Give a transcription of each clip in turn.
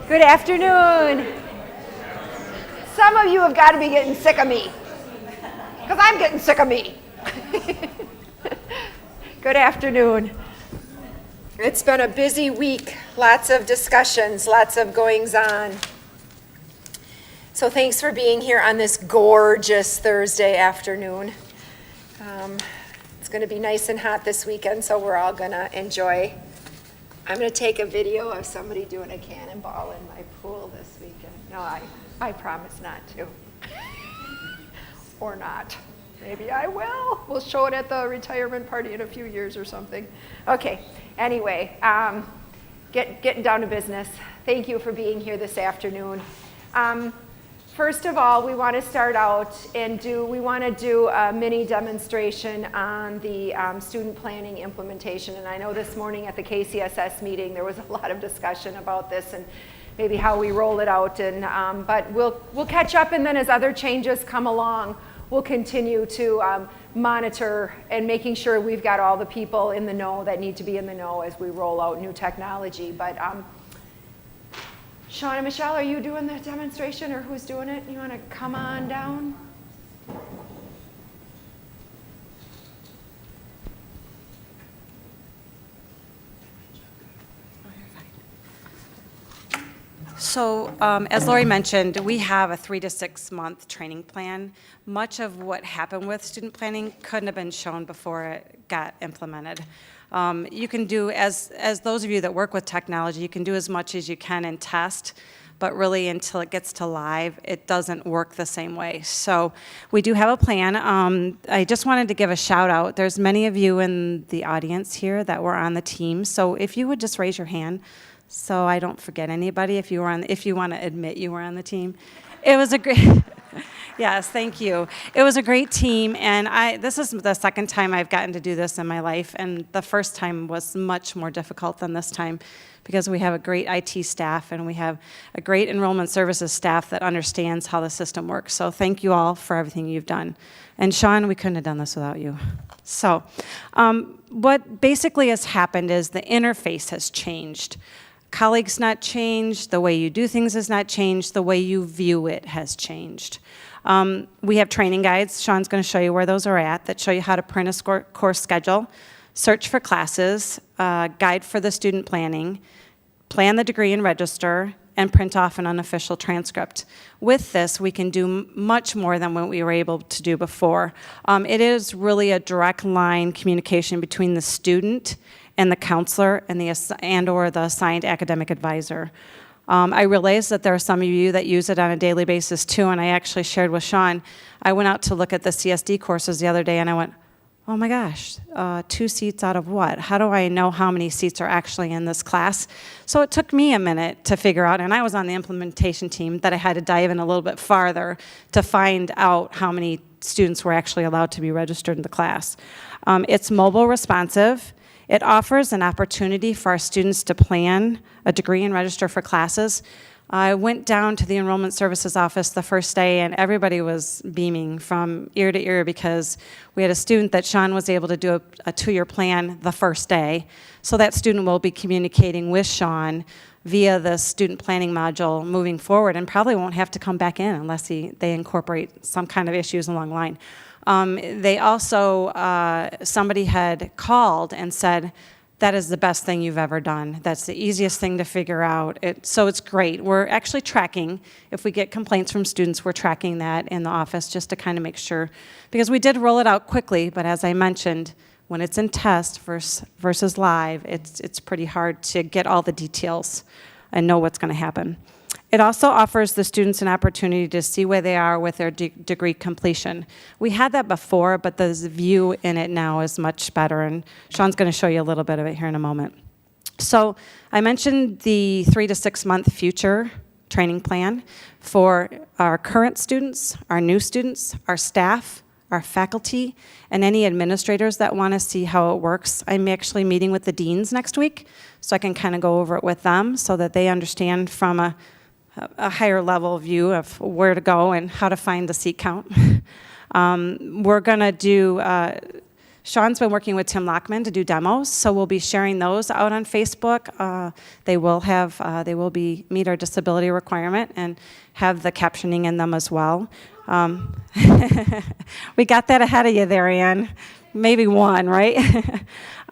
Good afternoon. Some of you have got to be getting sick of me, because I'm getting sick of me. Good afternoon. It's been a busy week, lots of discussions, lots of goings on. So thanks for being here on this gorgeous Thursday afternoon. It's going to be nice and hot this weekend, so we're all going to enjoy. I'm going to take a video of somebody doing a cannonball in my pool this weekend. No, I promise not to. Or not. Maybe I will. We'll show it at the retirement party in a few years or something. Okay, anyway, getting down to business. Thank you for being here this afternoon. First of all, we want to start out and do a mini demonstration on the student planning implementation. And I know this morning at the KCSS meeting there was a lot of discussion about this and maybe how we roll it out. And but we'll catch up, and then as other changes come along, we'll continue to monitor and making sure we've got all the people in the know that need to be in the know as we roll out new technology. But Sean and Michelle, are you doing the demonstration, or who's doing it? You want to come on down? So as Lori mentioned, we have a 3 to 6 month training plan. Much of what happened with student planning couldn't have been shown before it got implemented. You can do, as those of you that work with technology, you can do as much as you can in test, but really until it gets to live, it doesn't work the same way. So we do have a plan. I just wanted to give a shout out. There's many of you in the audience here that were on the team. So if you would just raise your hand so I don't forget anybody, if you want to admit you were on the team. It was a great, yes, thank you. It was a great team, and this is the second time I've gotten to do this in my life, and the first time was much more difficult than this time because we have a great IT staff and we have a great enrollment services staff that understands how the system works. So thank you all for everything you've done. And Sean, we couldn't have done this without you. So what basically has happened is the interface has changed. Colleagues not changed, the way you do things has not changed, the way you view it has changed. We have training guides, Sean's going to show you where those are at, that show you how to print a course schedule, search for classes, guide for the student planning, plan the degree and register, and print off an unofficial transcript. With this, we can do much more than what we were able to do before. It is really a direct line communication between the student and the counselor and or the assigned academic advisor. I realize that there are some of you that use it on a daily basis too, and I actually shared with Sean, I went out to look at the CSD courses the other day and I went, oh my gosh, 2 seats out of what? How do I know how many seats are actually in this class? So it took me a minute to figure out, and I was on the implementation team, that I had to dive in a little bit farther to find out how many students were actually allowed to be registered in the class. It's mobile responsive. It offers an opportunity for our students to plan a degree and register for classes. I went down to the enrollment services office the first day and everybody was beaming from ear to ear because we had a student that Sean was able to do a 2-year plan the first day. So that student will be communicating with Sean via the student planning module moving forward and probably won't have to come back in unless they incorporate some kind of issues along the line. They also, somebody had called and said, that is the best thing you've ever done. That's the easiest thing to figure out. So it's great. We're actually tracking. If we get complaints from students, we're tracking that in the office just to kind of make sure. Because we did roll it out quickly, but as I mentioned, when it's in test versus live, it's pretty hard to get all the details and know what's going to happen. It also offers the students an opportunity to see where they are with their degree completion. We had that before, but the view in it now is much better, and Sean's going to show you a little bit of it here in a moment. So I mentioned the 3 to 6 month future training plan for our current students, our new students, our staff, our faculty, and any administrators that want to see how it works. I'm actually meeting with the deans next week, so I can kind of go over it with them so that they understand from a higher level view of where to go and how to find the seat count. We're going to do Sean's been working with Tim Lockman to do demos, so we'll be sharing those out on Facebook. They will meet our disability requirement and have the captioning in them as well. We got that ahead of you there, Ann. Maybe one, right?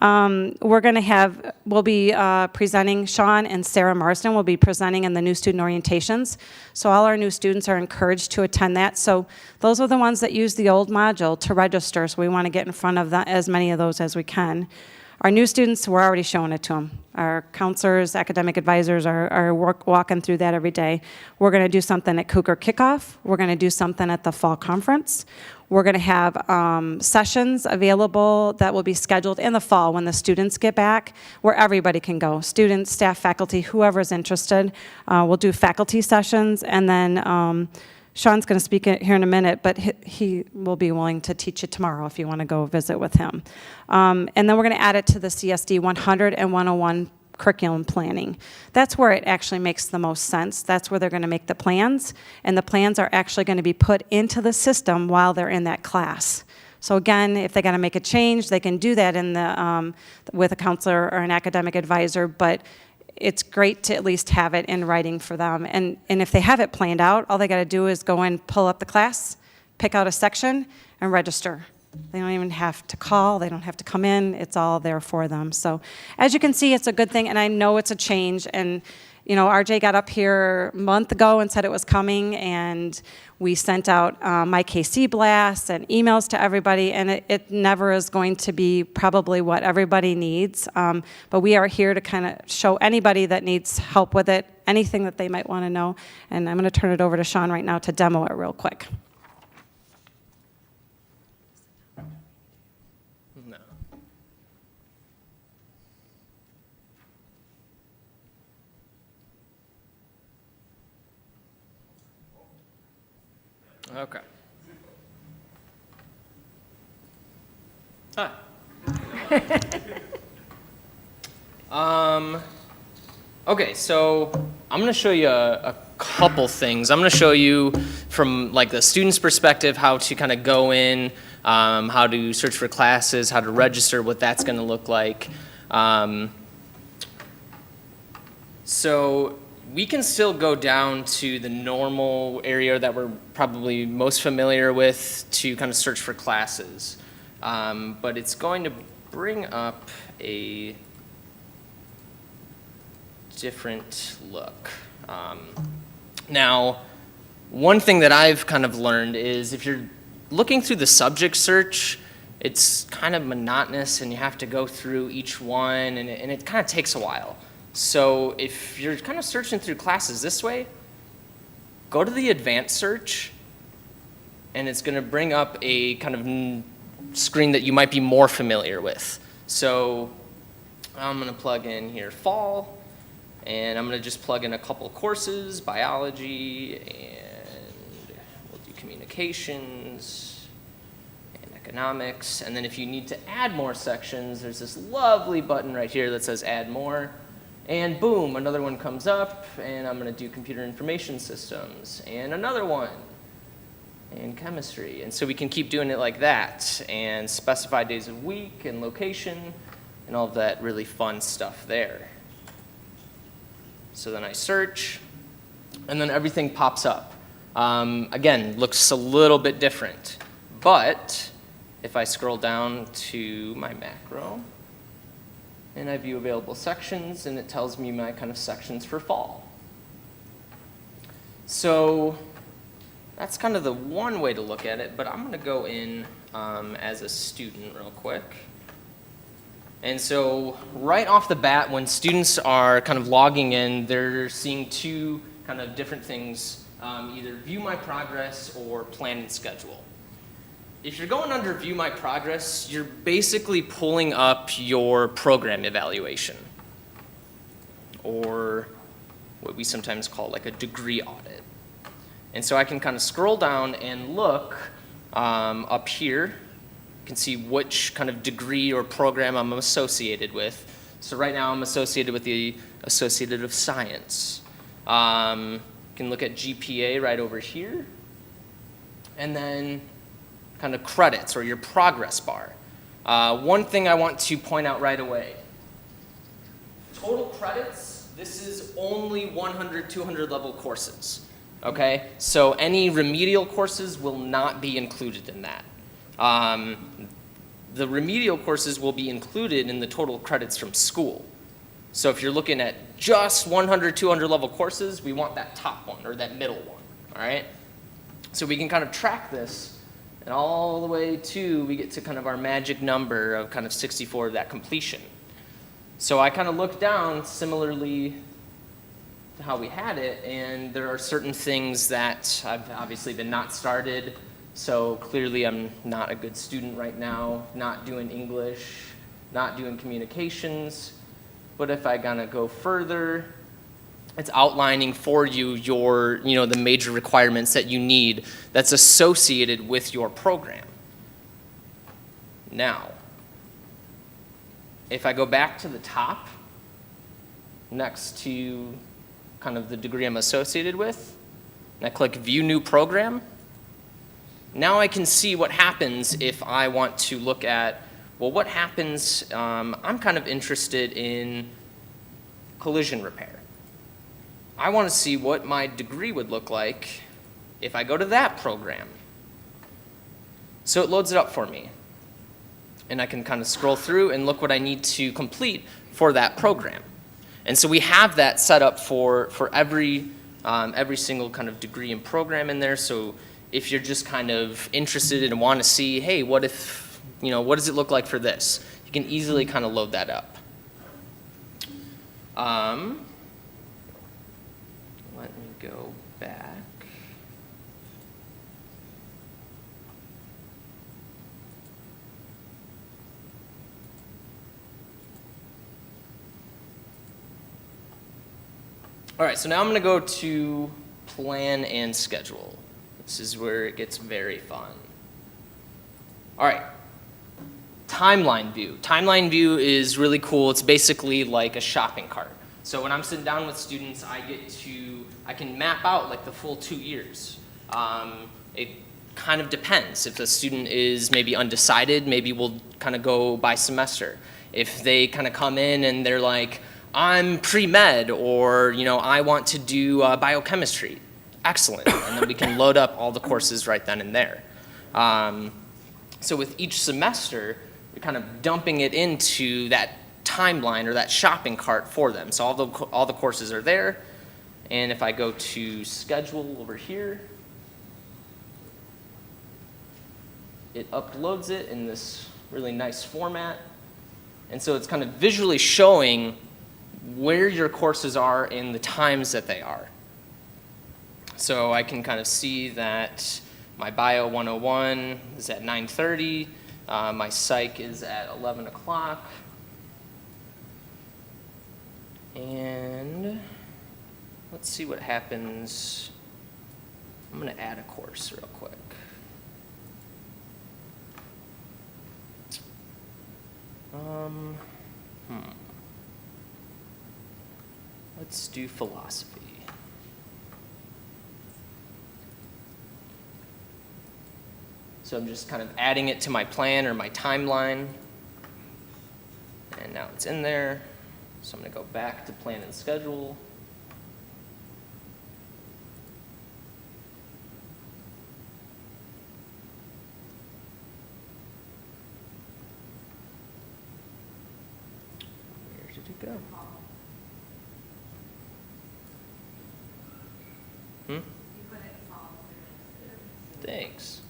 We'll be presenting, Sean and Sarah Marsden will be presenting in the new student orientations. So all our new students are encouraged to attend that. So those are the ones that use the old module to register. So we want to get in front of as many of those as we can. Our new students, we're already showing it to them. Our counselors, academic advisors are walking through that every day. We're going to do something at Cougar Kickoff. We're going to do something at the fall conference. We're going to have sessions available that will be scheduled in the fall when the students get back, where everybody can go. Students, staff, faculty, whoever's interested. We'll do faculty sessions, and then Sean's going to speak here in a minute, but he will be willing to teach you tomorrow if you want to go visit with him. And then we're going to add it to the CSD 100 and 101 curriculum planning. That's where it actually makes the most sense. That's where they're going to make the plans, and the plans are actually going to be put into the system while they're in that class. So again, if they got to make a change, they can do that in the with a counselor or an academic advisor, but it's great to at least have it in writing for them. And if they have it planned out, all they got to do is go in, pull up the class, pick out a section, and register. They don't even have to call. They don't have to come in. It's all there for them. So as you can see, it's a good thing, and I know it's a change. And you know, RJ got up here a month ago and said it was coming, and we sent out my KC blasts and emails to everybody, and it never is going to be probably what everybody needs. But we are here to kind of show anybody that needs help with it, anything that they might want to know. And I'm going to turn it over to Sean right now to demo it real quick. No. Okay. Hi. Okay, so I'm going to show you a couple things. I'm going to show you from like the student's perspective how to kind of go in, how to search for classes, how to register, what that's going to look like. So we can still go down to the normal area that we're probably most familiar with to kind of search for classes. But it's going to bring up a different look. Now, one thing that I've kind of learned is if you're looking through the subject search, it's kind of monotonous and you have to go through each one, and it kind of takes a while. So if you're kind of searching through classes this way, go to the advanced search, and it's going to bring up a kind of screen that you might be more familiar with. So I'm going to plug in here fall, and I'm going to just plug in a couple courses, biology, and we'll do communications and economics. And then if you need to add more sections, there's this lovely button right here that says add more. And boom, another one comes up, and I'm going to do computer information systems, and another one, and chemistry. And so we can keep doing it like that, and specify days of week and location, and all of that really fun stuff there. So then I search, and then everything pops up. Again, looks a little bit different. But if I scroll down to my macro, and I view available sections, and it tells me my kind of sections for fall. So that's kind of the one way to look at it, but I'm going to go in as a student real quick. And so right off the bat, when students are kind of logging in, they're seeing two kind of different things, either view my progress or plan and schedule. If you're going under view my progress, you're basically pulling up your program evaluation, or what we sometimes call like a degree audit. And so I can kind of scroll down and look up here. You can see which kind of degree or program I'm associated with. So right now I'm associated with the Associated of Science. You can look at GPA right over here. And then kind of credits or your progress bar. One thing I want to point out right away. Total credits, this is only 100, 200 level courses, okay? So any remedial courses will not be included in that. The remedial courses will be included in the total credits from school. So if you're looking at just 100, 200 level courses, we want that top one or that middle one, all right? So we can kind of track this, and all the way to, we get to kind of our magic number of kind of 64 of that completion. So I kind of looked down similarly to how we had it, and there are certain things that I've obviously been not started. So clearly I'm not a good student right now, not doing English, not doing communications. But if I kind of go further, it's outlining for you your, the major requirements that you need that's associated with your program. Now, if I go back to the top, next to kind of the degree I'm associated with, and I click View New Program, now I can see what happens if I want to look at, well, what happens, I'm kind of interested in collision repair. I want to see what my degree would look like if I go to that program. So it loads it up for me. And I can kind of scroll through and look what I need to complete for that program. And so we have that set up for every single kind of degree and program in there. So if you're just kind of interested and want to see, hey, what if, what does it look like for this? You can easily kind of load that up. Let me go back. All right, so now I'm going to go to plan and schedule. This is where it gets very fun. All right, timeline view. Timeline view is really cool. It's basically like a shopping cart. So when I'm sitting down with students, I can map out like the full 2 years. It kind of depends. If the student is maybe undecided, maybe we'll kind of go by semester. If they kind of come in and they're like, I'm pre-med, or I want to do biochemistry. Excellent, and then we can load up all the courses right then and there. So with each semester, you're kind of dumping it into that timeline or that shopping cart for them. So all the courses are there, and if I go to schedule over here, it uploads it in this really nice format, and so it's kind of visually showing where your courses are and the times that they are. So I can kind of see that my Bio 101 is at 9:30, my Psych is at 11 o'clock, and let's see what happens. I'm going to add a course real quick. Let's do philosophy. So I'm just kind of adding it to my plan or my timeline. And now it's in there. So I'm going to go back to plan and schedule. Where did it go? Thanks.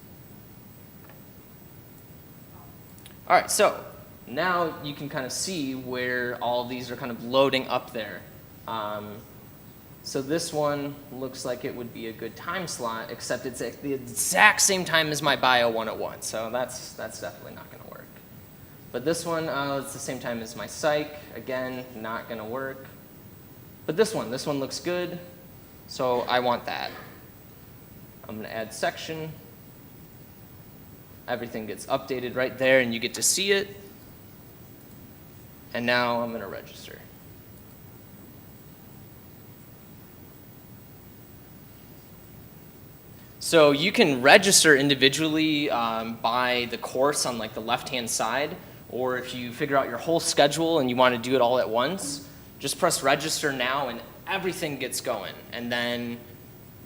All right, so now you can kind of see where all these are kind of loading up there. So this one looks like it would be a good time slot, except it's at the exact same time as my Bio 101, so that's definitely not going to work. But this one, it's the same time as my Psych. Again, not going to work. But this one looks good, so I want that. I'm going to add section. Everything gets updated right there, and you get to see it. And now I'm going to register. So you can register individually by the course on like the left-hand side, Or if you figure out your whole schedule and you want to do it all at once, just press register now and everything gets going. And then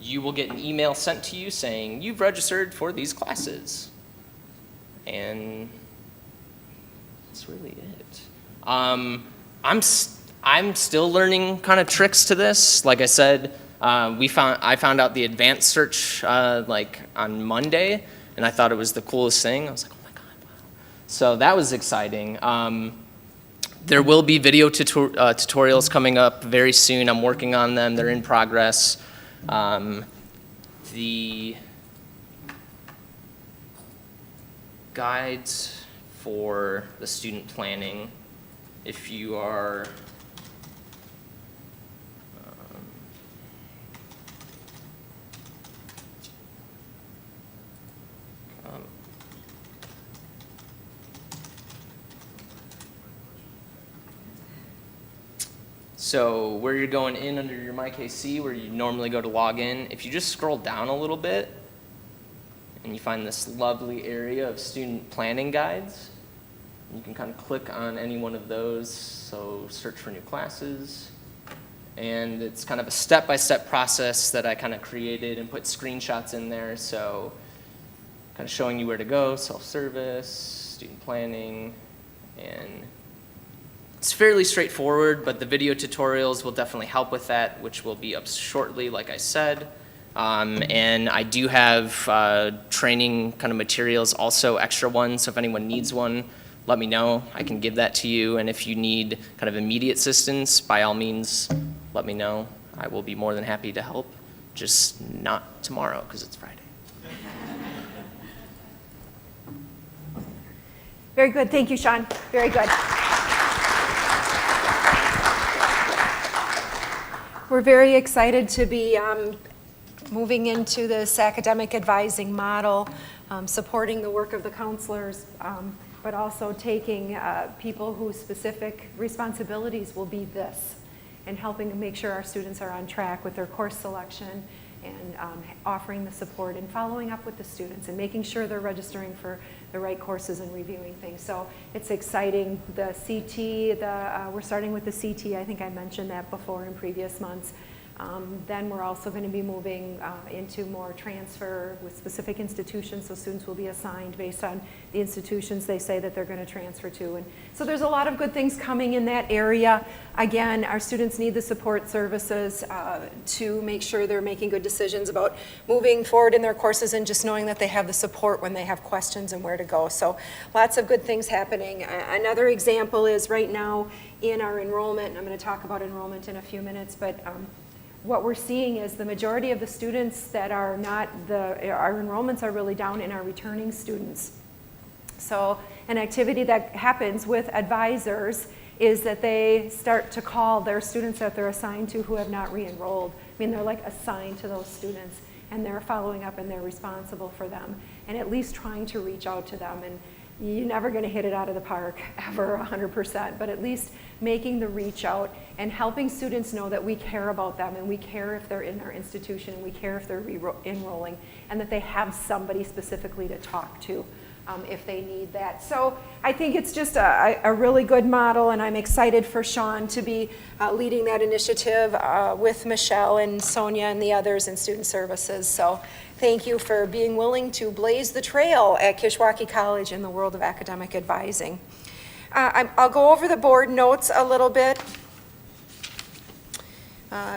you will get an email sent to you saying, you've registered for these classes. And that's really it. I'm still learning kind of tricks to this. Like I said, I found out the advanced search like on Monday, and I thought it was the coolest thing. I was like, oh my God, wow. So that was exciting. There will be video tutorials coming up very soon. I'm working on them. They're in progress. The guides for the student planning, if you are so where you're going in under your MyKC, where you normally go to log in, if you just scroll down a little bit and you find this lovely area of student planning guides, you can kind of click on any one of those. So search for new classes. And it's kind of a step-by-step process that I kind of created and put screenshots in there. So kind of showing you where to go, self-service, student planning, and it's fairly straightforward, but the video tutorials will definitely help with that, which will be up shortly, like I said. And I do have training kind of materials, also extra ones, so if anyone needs one, let me know. I can give that to you, and if you need kind of immediate assistance, by all means, let me know. I will be more than happy to help, just not tomorrow, because it's Friday. Very good. Thank you, Sean. Very good. We're very excited to be moving into this academic advising model, supporting the work of the counselors, but also taking people whose specific responsibilities will be this, and helping to make sure our students are on track with their course selection, and offering the support and following up with the students and making sure they're registering for the right courses and reviewing things. So it's exciting. The CT, we're starting with the CT. I think I mentioned that before in previous months. Then we're also going to be moving into more transfer with specific institutions, so students will be assigned based on the institutions they say that they're going to transfer to. And so there's a lot of good things coming in that area. Again, our students need the support services to make sure they're making good decisions about moving forward in their courses, and just knowing that they have the support when they have questions and where to go. So lots of good things happening. Another example is right now in our enrollment, and I'm going to talk about enrollment in a few minutes, but what we're seeing is the majority of the students that are not our enrollments are really down in our returning students. So an activity that happens with advisors is that they start to call their students that they're assigned to who have not re-enrolled. I mean, they're like assigned to those students, and they're following up and they're responsible for them, and at least trying to reach out to them. And you're never going to hit it out of the park ever 100%, but at least making the reach out and helping students know that we care about them, and we care if they're in our institution, and we care if they're enrolling, and that they have somebody specifically to talk to if they need that. So I think it's just a really good model, and I'm excited for Sean to be leading that initiative with Michelle and Sonia and the others in student services. So thank you for being willing to blaze the trail at Kishwaukee College in the world of academic advising. I'll go over the board notes a little bit.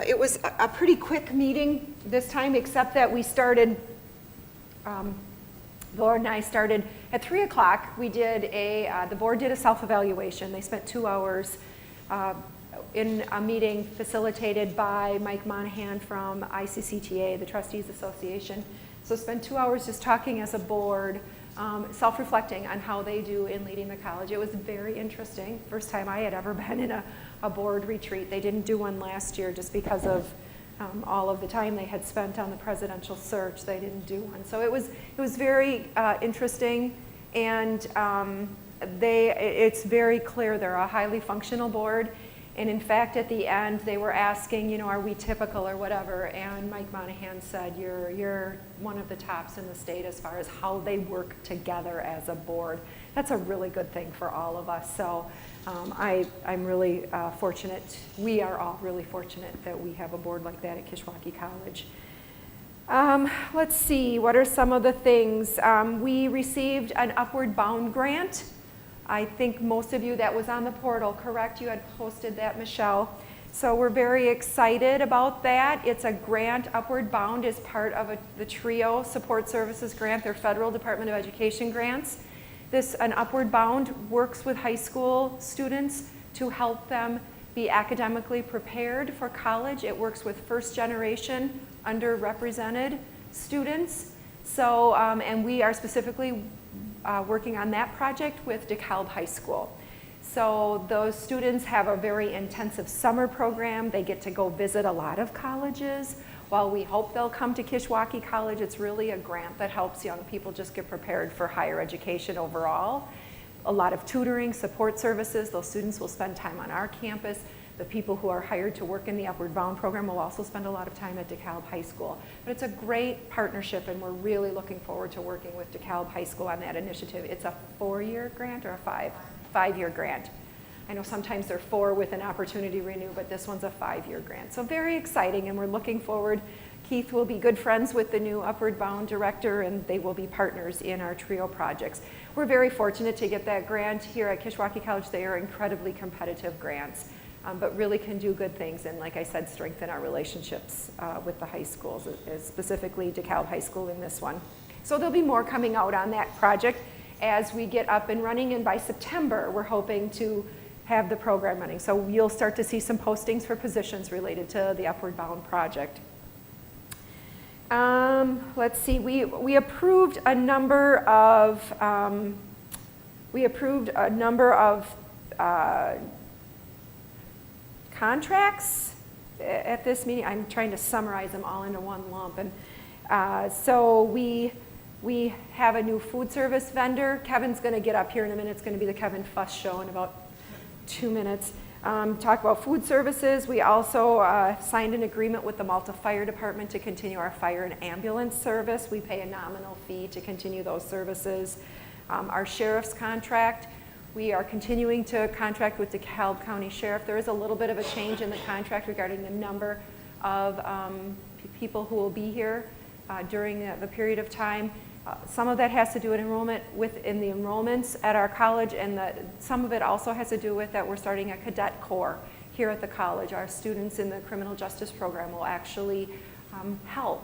It was a pretty quick meeting this time, except that we started, Laura and I started at 3 o'clock. We did the board did a self-evaluation. They spent 2 hours in a meeting facilitated by Mike Monahan from ICCTA, the Trustees Association. So spent 2 hours just talking as a board, self-reflecting on how they do in leading the college. It was very interesting. First time I had ever been in a board retreat. They didn't do one last year just because of all of the time they had spent on the presidential search. They didn't do one. So it was very interesting, and it's very clear they're a highly functional board, And in fact, at the end, they were asking, you know, are we typical or whatever? And Mike Monahan said, you're one of the tops in the state as far as how they work together as a board. That's a really good thing for all of us. So I'm really fortunate. We are all really fortunate that we have a board like that at Kishwaukee College. Let's see, what are some of the things? We received an Upward Bound grant. I think most of you, that was on the portal, correct? You had posted that, Michelle. So we're very excited about that. It's a grant. Upward Bound is part of the TRIO Support Services grant. They're Federal Department of Education grants. An Upward Bound works with high school students to help them be academically prepared for college. It works with first generation underrepresented students. So, and we are specifically working on that project with DeKalb High School. So those students have a very intensive summer program. They get to go visit a lot of colleges. While we hope they'll come to Kishwaukee College, it's really a grant that helps young people just get prepared for higher education overall. A lot of tutoring, support services. Those students will spend time on our campus. The people who are hired to work in the Upward Bound program will also spend a lot of time at DeKalb High School. But it's a great partnership, and we're really looking forward to working with DeKalb High School on that initiative. It's a 4-year grant or a 5-year grant. I know sometimes they're 4 with an opportunity renew, but this one's a 5-year grant. So very exciting, and we're looking forward. Keith will be good friends with the new Upward Bound director, and they will be partners in our TRIO projects. We're very fortunate to get that grant here at Kishwaukee College. They are incredibly competitive grants. But really can do good things, and like I said, strengthen our relationships with the high schools, specifically DeKalb High School in this one. So there'll be more coming out on that project as we get up and running, and by September, we're hoping to have the program running. So you'll start to see some postings for positions related to the Upward Bound project. Let's see, we approved a number of, contracts at this meeting. I'm trying to summarize them all into one lump. And so we have a new food service vendor. Kevin's going to get up here in a minute. It's going to be the Kevin Fuss show in about 2 minutes. Talk about food services. We also signed an agreement with the Malta Fire Department to continue our fire and ambulance service. We pay a nominal fee to continue those services. Our sheriff's contract. We are continuing to contract with DeKalb County Sheriff. There is a little bit of a change in the contract regarding the number of people who will be here during the period of time. Some of that has to do with enrollment within the enrollments at our college, and some of it also has to do with that we're starting a cadet corps here at the college. Our students in the criminal justice program will actually help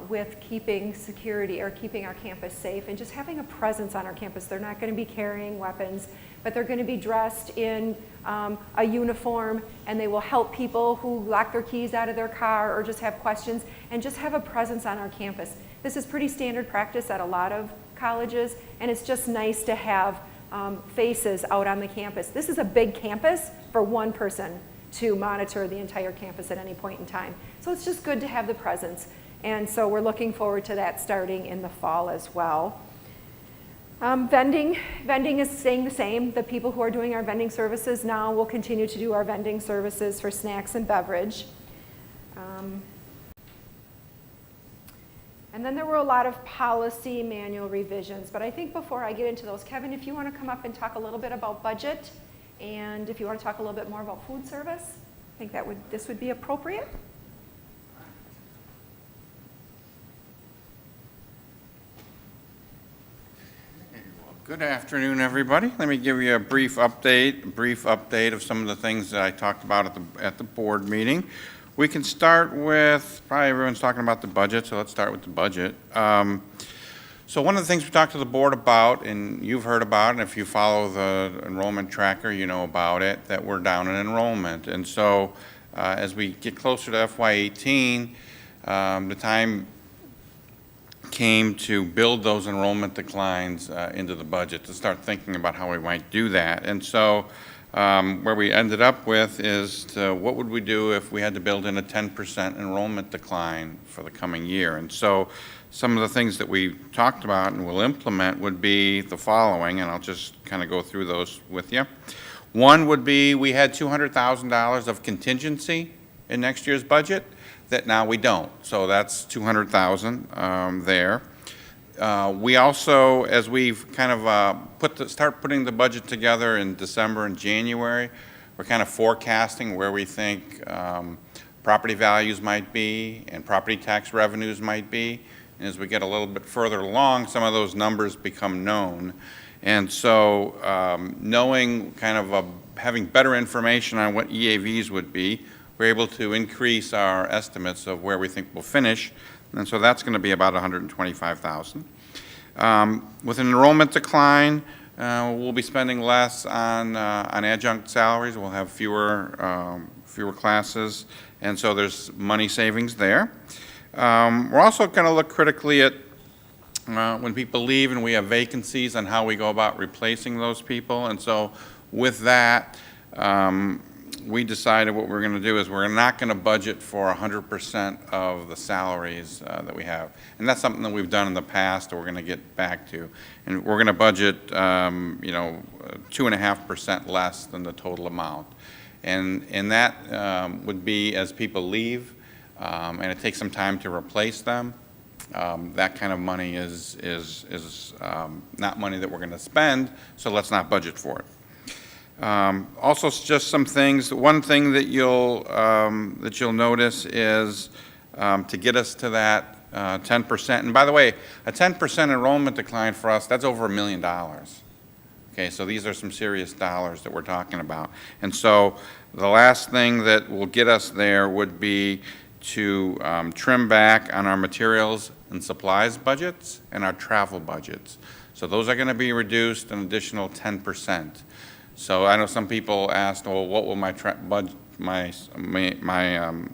with keeping security or keeping our campus safe and just having a presence on our campus. They're not going to be carrying weapons, but they're going to be dressed in a uniform, and they will help people who lock their keys out of their car or just have questions and just have a presence on our campus. This is pretty standard practice at a lot of colleges, and it's just nice to have faces out on the campus. This is a big campus for one person to monitor the entire campus at any point in time. So it's just good to have the presence. And so we're looking forward to that starting in the fall as well. Vending is staying the same. The people who are doing our vending services now will continue to do our vending services for snacks and beverage. And then there were a lot of policy manual revisions. But I think before I get into those, Kevin, if you want to come up and talk a little bit about budget, and if you want to talk a little bit more about food service, I think this would be appropriate. Good afternoon, everybody. Let me give you a brief update of some of the things that I talked about at the board meeting. We can start with, probably everyone's talking about the budget, so let's start with the budget. So one of the things we talked to the board about, and you've heard about, and if you follow the enrollment tracker, you know about it, that we're down in enrollment. And so as we get closer to FY18, the time came to build those enrollment declines into the budget, to start thinking about how we might do that. And so where we ended up with is what would we do if we had to build in a 10% enrollment decline for the coming year. And so some of the things that we talked about and will implement would be the following, and I'll just kind of go through those with you. One would be we had $200,000 of contingency in next year's budget that now we don't. So that's $200,000 there. We also, as we've kind of start putting the budget together in December and January, we're kind of forecasting where we think property values might be and property tax revenues might be. And as we get a little bit further along, some of those numbers become known. And so knowing kind of having better information on what EAVs would be, we're able to increase our estimates of where we think we'll finish. And so that's going to be about $125,000. With an enrollment decline, we'll be spending less on adjunct salaries. We'll have fewer classes, and so there's money savings there. We're also going to look critically at when people leave and we have vacancies and how we go about replacing those people. And so with that, we decided what we're going to do is we're not going to budget for 100% of the salaries that we have. And that's something that we've done in the past, or we're going to get back to. And we're going to budget, 2.5% less than the total amount. And that would be as people leave, and it takes some time to replace them. That kind of money is not money that we're going to spend, so let's not budget for it. Also, just some things. One thing that you'll notice is to get us to that 10%. And by the way, a 10% enrollment decline for us, that's over $1 million. Okay, so these are some serious dollars that we're talking about. And so the last thing that will get us there would be to trim back on our materials and supplies budgets and our travel budgets. So those are going to be reduced an additional 10%. So I know some people asked, well, what will my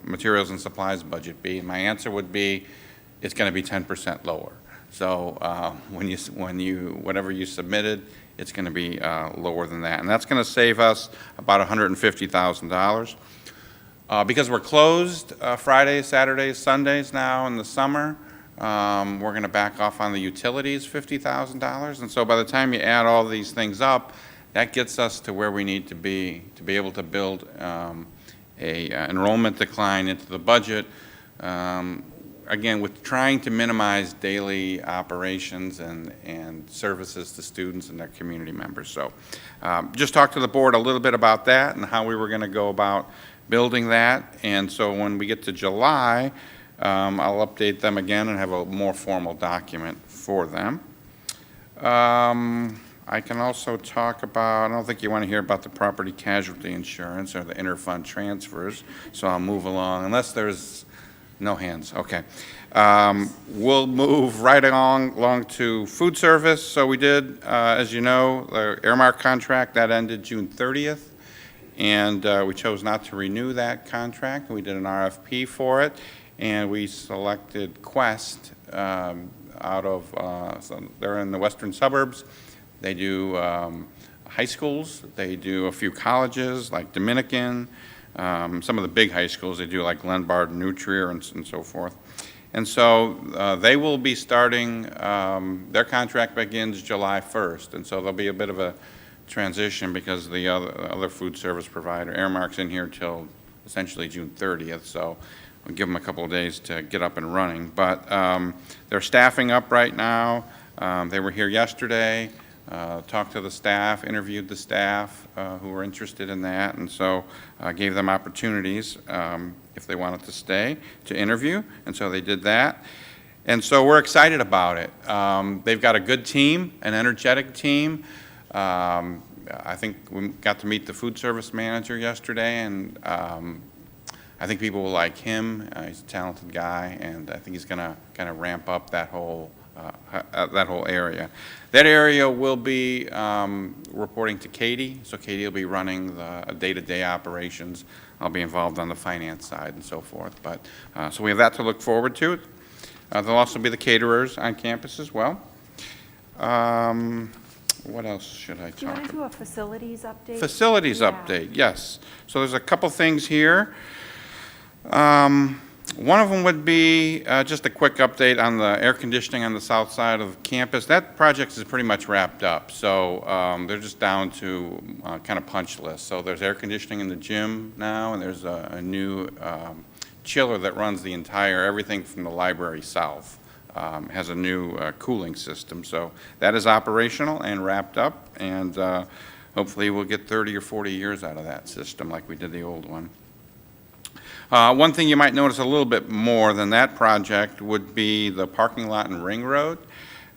materials and supplies budget be? And my answer would be, it's going to be 10% lower. So whatever you submitted, it's going to be lower than that. And that's going to save us about $150,000. Because we're closed Fridays, Saturdays, Sundays now in the summer, we're going to back off on the utilities $50,000. And so by the time you add all these things up, that gets us to where we need to be able to build a enrollment decline into the budget. Again, with trying to minimize daily operations and services to students and their community members. So just talk to the board a little bit about that and how we were going to go about building that. And so when we get to July, I'll update them again and have a more formal document for them. I can also talk about, I don't think you want to hear about the property casualty insurance or the interfund transfers, so I'll move along, unless there's no hands, okay. We'll move right along to food service. So we did, as you know, the Airmark contract, that ended June 30th, and we chose not to renew that contract. We did an RFP for it, and we selected Quest out of, so they're in the western suburbs. They do high schools, they do a few colleges like Dominican, some of the big high schools they do like Glenbard, New Trier, and so forth. And so they will be starting, their contract begins July 1st, and so there'll be a bit of a transition because the other food service provider, Airmark's in here till essentially June 30th, so we'll give them a couple of days to get up and running. But they're staffing up right now. They were here yesterday. Talked to the staff, interviewed the staff who were interested in that, and so gave them opportunities if they wanted to stay to interview, and so they did that. And so we're excited about it. They've got a good team, an energetic team. I think we got to meet the food service manager yesterday, and I think people will like him. He's a talented guy, and I think he's going to kind of ramp up that whole area. That area will be reporting to Katie, so Katie will be running the day-to-day operations. I'll be involved on the finance side and so forth. But so we have that to look forward to. There'll also be the caterers on campus as well. What else should I talk about? Do you want to do a facilities update? Facilities Yeah. update, yes. So there's a couple things here. One of them would be just a quick update on the air conditioning on the south side of campus. That project is pretty much wrapped up, so they're just down to kind of punch list. So there's air conditioning in the gym now, and there's a new chiller that runs the entire, everything from the library south. Has a new cooling system. So that is operational and wrapped up, and hopefully we'll get 30 or 40 years out of that system like we did the old one. One thing you might notice a little bit more than that project would be the parking lot in Ring Road.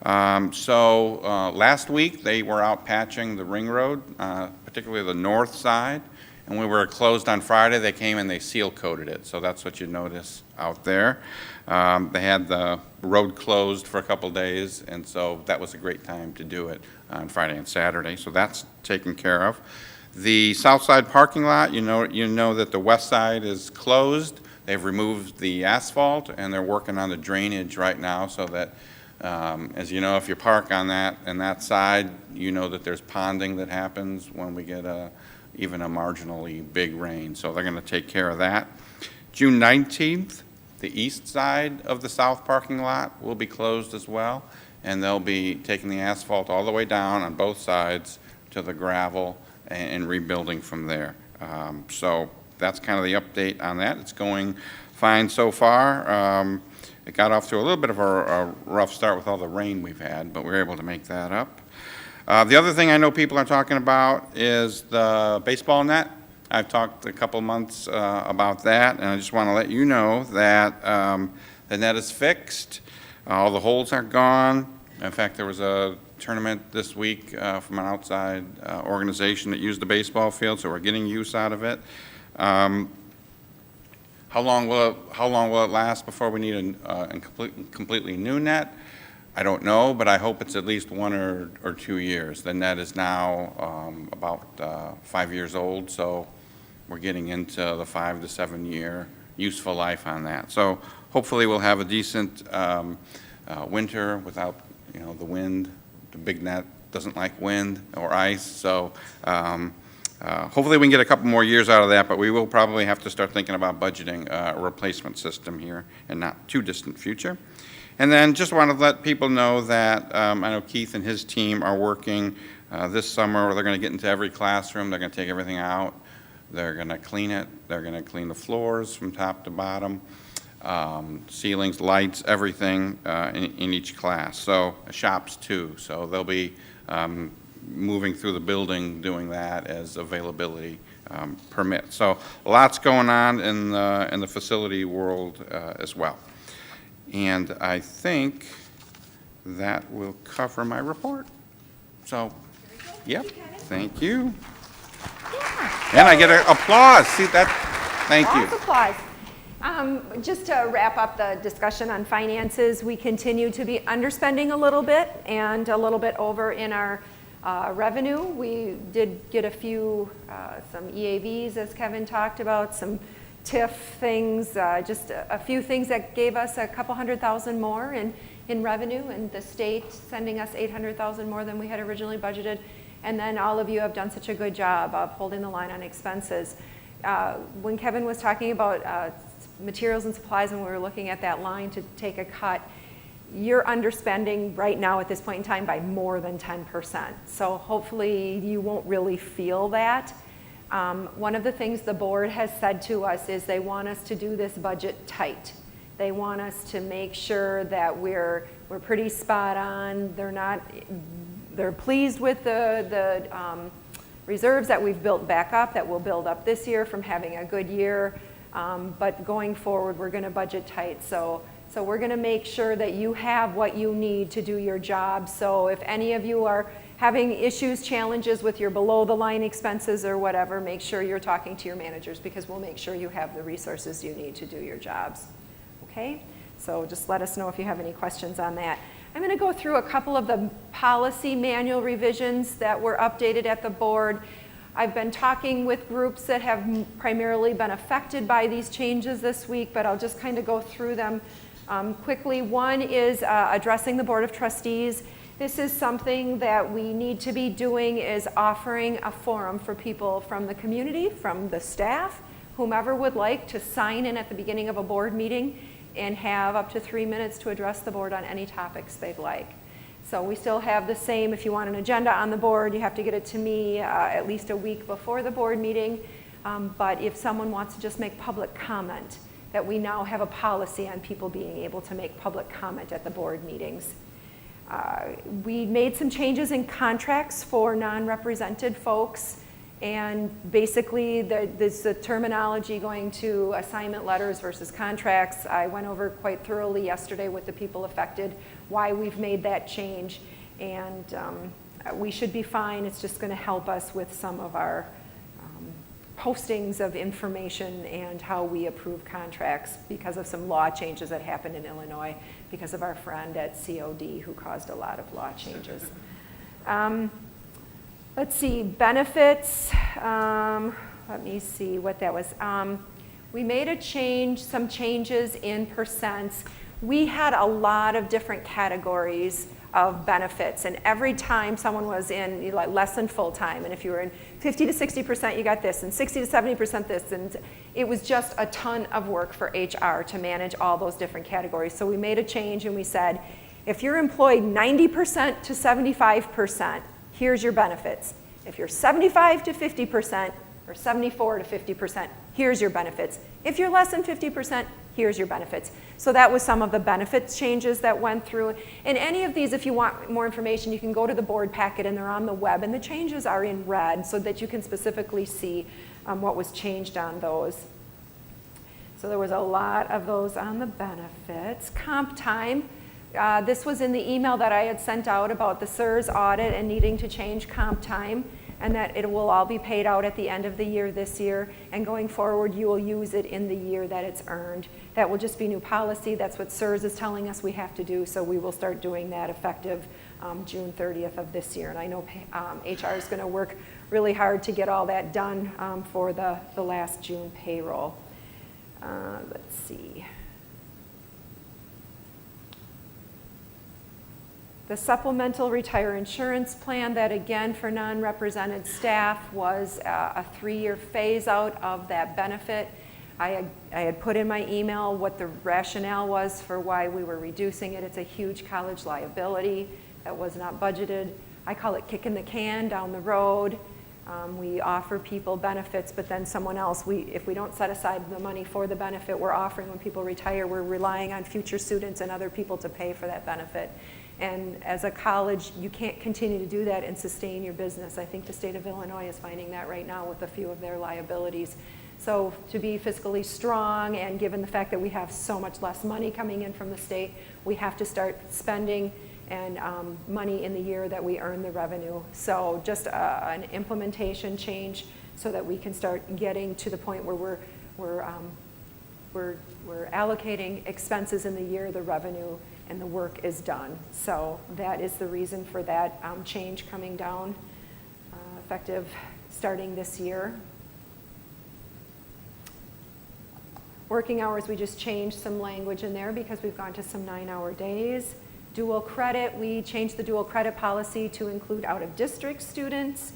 Last week they were out patching the Ring Road, particularly the north side, and we were closed on Friday. They came and they seal coated it, so that's what you notice out there. They had the road closed for a couple days, and so that was a great time to do it on Friday and Saturday, so that's taken care of. The south side parking lot, you know that the west side is closed. They've removed the asphalt, and they're working on the drainage right now so that, as you know, if you park on that side, you know that there's ponding that happens when we get even a marginally big rain. So they're going to take care of that. June 19th, the east side of the south parking lot will be closed as well, and they'll be taking the asphalt all the way down on both sides to the gravel and rebuilding from there. So that's kind of the update on that. It's going fine so far. It got off to a little bit of a rough start with all the rain we've had, but we were able to make that up. The other thing I know people are talking about is the baseball net. I've talked a couple months about that, and I just want to let you know that the net is fixed. All the holes are gone. In fact, there was a tournament this week from an outside organization that used the baseball field, so we're getting use out of it. How long will it last before we need a completely new net? I don't know, but I hope it's at least 1 or 2 years. The net is now about 5 years old, so we're getting into the 5 to 7 year useful life on that. So hopefully we'll have a decent winter without the wind. The big net doesn't like wind or ice, so hopefully we can get a couple more years out of that, but we will probably have to start thinking about budgeting a replacement system here in not too distant future. And then just want to let people know that I know Keith and his team are working this summer. They're going to get into every classroom. They're going to take everything out. They're going to clean it. They're going to clean the floors from top to bottom. Ceilings, lights, everything in each class. So shops too. So they'll be moving through the building doing that as availability permits. So lots going on in the facility world as well. And I think that will cover my report. So, yep, thank you. Yeah. And I get an applause. See that? Thank you. Applause. Just to wrap up the discussion on finances, we continue to be underspending a little bit and a little bit over in our revenue. We did get a few, some EAVs, as Kevin talked about, some TIF things, just a few things that gave us a couple $100,000 more in revenue, and the state sending us $800,000 more than we had originally budgeted. And then all of you have done such a good job of holding the line on expenses. When Kevin was talking about materials and supplies and we were looking at that line to take a cut, you're underspending right now at this point in time by more than 10%. So hopefully you won't really feel that. One of the things the board has said to us is they want us to do this budget tight. They want us to make sure that we're pretty spot on. They're pleased with the reserves that we've built back up, that we'll build up this year from having a good year. But going forward, we're going to budget tight. So we're going to make sure that you have what you need to do your job. So if any of you are having issues, challenges with your below the line expenses or whatever, make sure you're talking to your managers, because we'll make sure you have the resources you need to do your jobs. Okay? So just let us know if you have any questions on that. I'm going to go through a couple of the policy manual revisions that were updated at the board. I've been talking with groups that have primarily been affected by these changes this week, but I'll just kind of go through them quickly. One is addressing the Board of Trustees. This is something that we need to be doing, is offering a forum for people from the community, from the staff, whomever would like to sign in at the beginning of a board meeting and have up to 3 minutes to address the board on any topics they'd like. So we still have the same, if you want an agenda on the board, you have to get it to me at least a week before the board meeting. But if someone wants to just make public comment, that we now have a policy on people being able to make public comment at the board meetings. We made some changes in contracts for non-represented folks, and basically there's the terminology going to assignment letters versus contracts. I went over quite thoroughly yesterday with the people affected why we've made that change, and we should be fine. It's just going to help us with some of our postings of information and how we approve contracts because of some law changes that happened in Illinois because of our friend at COD who caused a lot of law changes. Let's see, benefits. Let me see what that was. We made a change, some changes in percents. We had a lot of different categories of benefits, and every time someone was in like less than full time, and if you were in 50 to 60%, you got this, and 60 to 70% this, and it was just a ton of work for HR to manage all those different categories. So we made a change and we said, if you're employed 90% to 75%, here's your benefits. If you're 75 to 50%, or 74 to 50%, here's your benefits. If you're less than 50%, here's your benefits. So that was some of the benefits changes that went through. And any of these, if you want more information, you can go to the board packet and they're on the web, and the changes are in red so that you can specifically see what was changed on those. So there was a lot of those on the benefits. Comp time. This was in the email that I had sent out about the CSRS audit and needing to change comp time, and that it will all be paid out at the end of the year this year, and going forward you will use it in the year that it's earned. That will just be new policy. That's what CSRS is telling us we have to do, so we will start doing that effective June 30th of this year. And I know HR is going to work really hard to get all that done for the last June payroll. Let's see. The supplemental retire insurance plan, that again for non-represented staff was a 3-year phase out of that benefit. I had put in my email what the rationale was for why we were reducing it. It's a huge college liability that was not budgeted. I call it kicking the can down the road. We offer people benefits, but then someone else, if we don't set aside the money for the benefit we're offering when people retire, we're relying on future students and other people to pay for that benefit. And as a college, you can't continue to do that and sustain your business. I think the state of Illinois is finding that right now with a few of their liabilities. So to be fiscally strong, and given the fact that we have so much less money coming in from the state, we have to start spending and money in the year that we earn the revenue. So just an implementation change so that we can start getting to the point where we're allocating expenses in the year the revenue and the work is done. So that is the reason for that change coming down, effective starting this year. Working hours, we just changed some language in there because we've gone to some 9-hour days. Dual credit, we changed the dual credit policy to include out-of-district students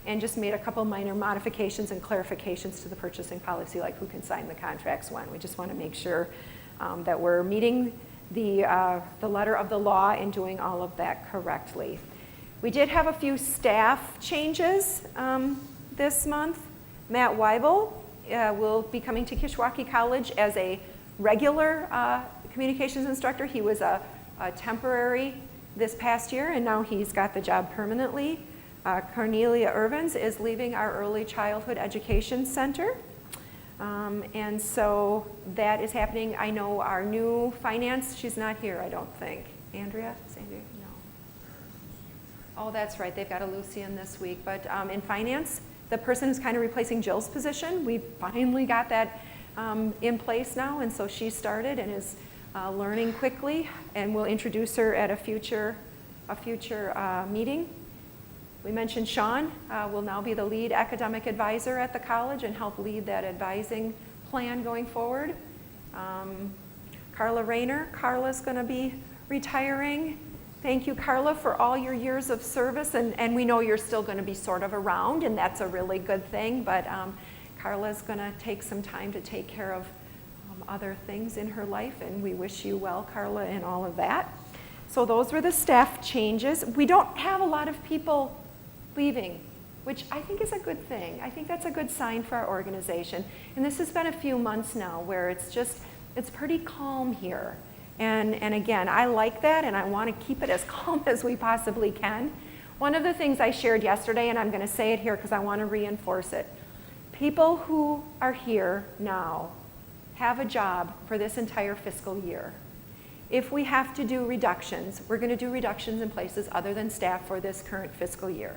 and just made a couple minor modifications and clarifications to the purchasing policy, like who can sign the contracts when. We just want to make sure that we're meeting the letter of the law and doing all of that correctly. We did have a few staff changes this month. Matt Weibel will be coming to Kishwaukee College as a regular communications instructor. He was a temporary this past year, and now he's got the job permanently. Cornelia Irvins is leaving our Early Childhood Education Center. And so that is happening. I know our new finance, she's not here, I don't think. Andrea? Is Andrea? No. Oh, that's right, they've got a Lucian this week. But in finance, the person who's kind of replacing Jill's position, we finally got that in place now, and so she started and is learning quickly, and we'll introduce her at a future meeting. We mentioned Sean will now be the lead academic advisor at the college and help lead that advising plan going forward. Carla Rayner, Carla's going to be retiring. Thank you, Carla, for all your years of service, and we know you're still going to be sort of around, and that's a really good thing, but Carla's going to take some time to take care of other things in her life, and we wish you well, Carla, in all of that. So those were the staff changes. We don't have a lot of people leaving, which I think is a good thing. I think that's a good sign for our organization. And this has been a few months now where it's pretty calm here. And again, I like that, and I want to keep it as calm as we possibly can. One of the things I shared yesterday, and I'm going to say it here because I want to reinforce it. People who are here now have a job for this entire fiscal year. If we have to do reductions, we're going to do reductions in places other than staff for this current fiscal year.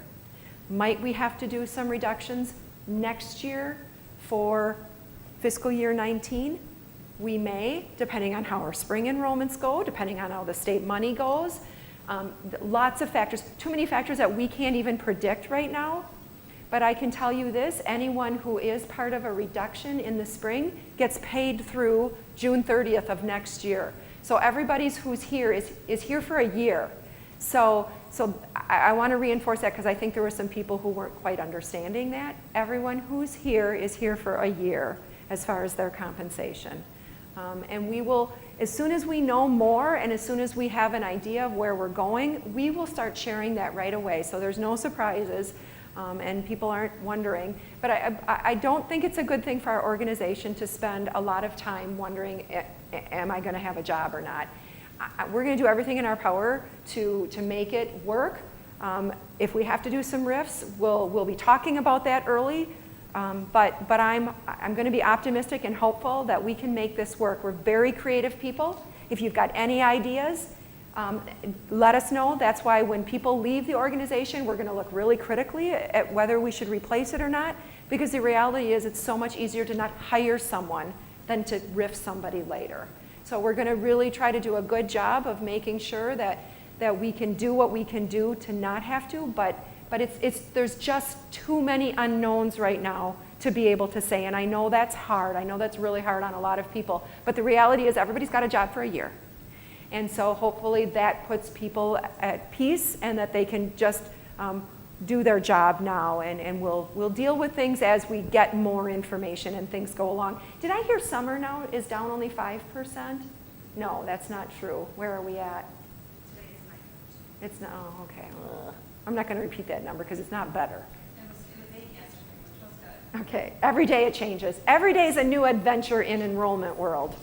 Might we have to do some reductions next year for fiscal year 19? We may, depending on how our spring enrollments go, depending on how the state money goes. Lots of factors, too many factors that we can't even predict right now. But I can tell you this, anyone who is part of a reduction in the spring gets paid through June 30th of next year. So everybody who's here is here for a year. So I want to reinforce that because I think there were some people who weren't quite understanding that. Everyone who's here is here for a year as far as their compensation. And we will, as soon as we know more and as soon as we have an idea of where we're going, we will start sharing that right away. So there's no surprises. And people aren't wondering. But I don't think it's a good thing for our organization to spend a lot of time wondering, am I going to have a job or not? We're going to do everything in our power to make it work. If we have to do some rifts, we'll be talking about that early. But I'm going to be optimistic and hopeful that we can make this work. We're very creative people. If you've got any ideas, let us know. That's why when people leave the organization, we're going to look really critically at whether we should replace it or not, because the reality is it's so much easier to not hire someone than to riff somebody later. So we're going to really try to do a good job of making sure that we can do what we can do to not have to, but there's just too many unknowns right now to be able to say, and I know that's hard. I know that's really hard on a lot of people, but the reality is everybody's got a job for a year. And so hopefully that puts people at peace and that they can just do their job now, and we'll deal with things as we get more information and things go along. Did I hear summer now is down only 5%? No, that's not true. Where are we at? Today is 9%. It's not, oh, okay. Ugh. I'm not going to repeat that number because it's not better. It was 8 yesterday, which was good. Okay, every day it changes. Every day is a new adventure in enrollment world.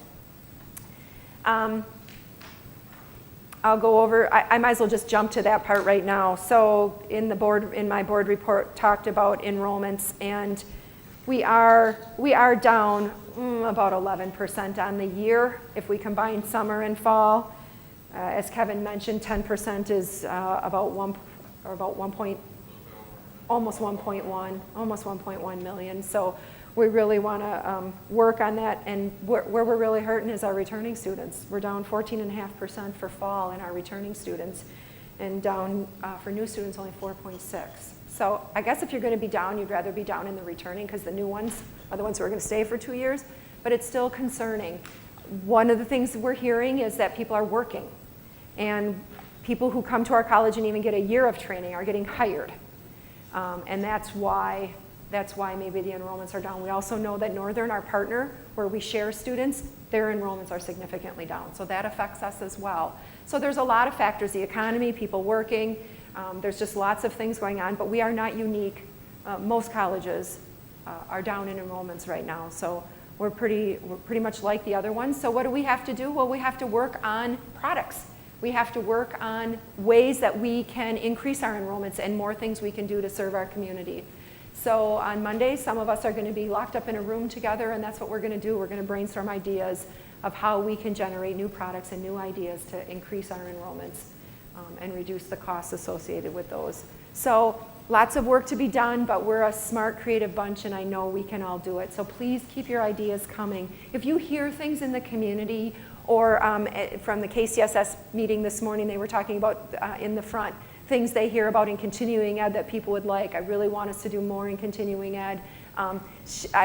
I'll go over, I might as well just jump to that part right now. So in my board report talked about enrollments, and we are down about 11% on the year if we combine summer and fall. As Kevin mentioned, 10% is almost 1.1 million. So we really want to work on that, and where we're really hurting is our returning students. We're down 14.5% for fall in our returning students, and down for new students only 4.6. So I guess if you're going to be down, you'd rather be down in the returning because the new ones are the ones who are going to stay for 2 years, but it's still concerning. One of the things we're hearing is that people are working, and people who come to our college and even get a year of training are getting hired, and that's why maybe the enrollments are down. We also know that Northern, our partner, where we share students, their enrollments are significantly down. So that affects us as well. So there's a lot of factors, the economy, people working, there's just lots of things going on, but we are not unique. Most colleges are down in enrollments right now. So we're pretty much like the other ones. So what do we have to do? Well, we have to work on products. We have to work on ways that we can increase our enrollments and more things we can do to serve our community. So on Monday, some of us are going to be locked up in a room together, and that's what we're going to do. We're going to brainstorm ideas of how we can generate new products and new ideas to increase our enrollments and reduce the costs associated with those. So lots of work to be done, but we're a smart, creative bunch, and I know we can all do it. So please keep your ideas coming. If you hear things in the community, or from the KCSS meeting this morning, they were talking about in the front, things they hear about in continuing ed that people would like. I really want us to do more in continuing ed. I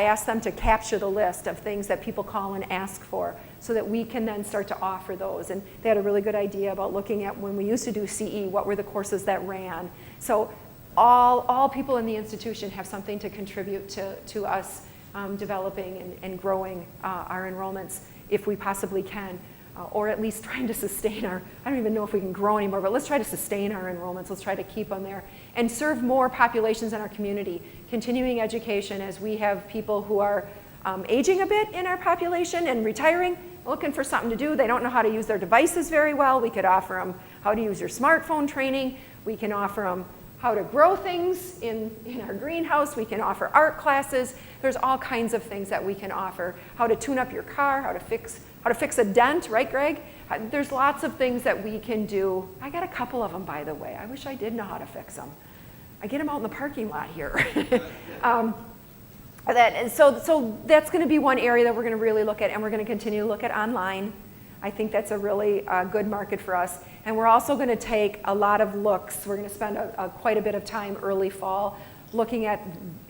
asked them to capture the list of things that people call and ask for so that we can then start to offer those. And they had a really good idea about looking at when we used to do CE, what were the courses that ran. So all people in the institution have something to contribute to us developing and growing our enrollments if we possibly can, or at least trying to sustain I don't even know if we can grow anymore, but let's try to sustain our enrollments. Let's try to keep them there and serve more populations in our community. Continuing education, as we have people who are aging a bit in our population and retiring, looking for something to do. They don't know how to use their devices very well. We could offer them how to use your smartphone training. We can offer them how to grow things in our greenhouse. We can offer art classes. There's all kinds of things that we can offer. How to tune up your car, how to fix a dent, right, Greg? There's lots of things that we can do. I got a couple of them, by the way. I wish I did know how to fix them. I get them out in the parking lot here. So that's going to be one area that we're going to really look at, and we're going to continue to look at online. I think that's a really good market for us. And we're also going to take a lot of looks. We're going to spend quite a bit of time early fall looking at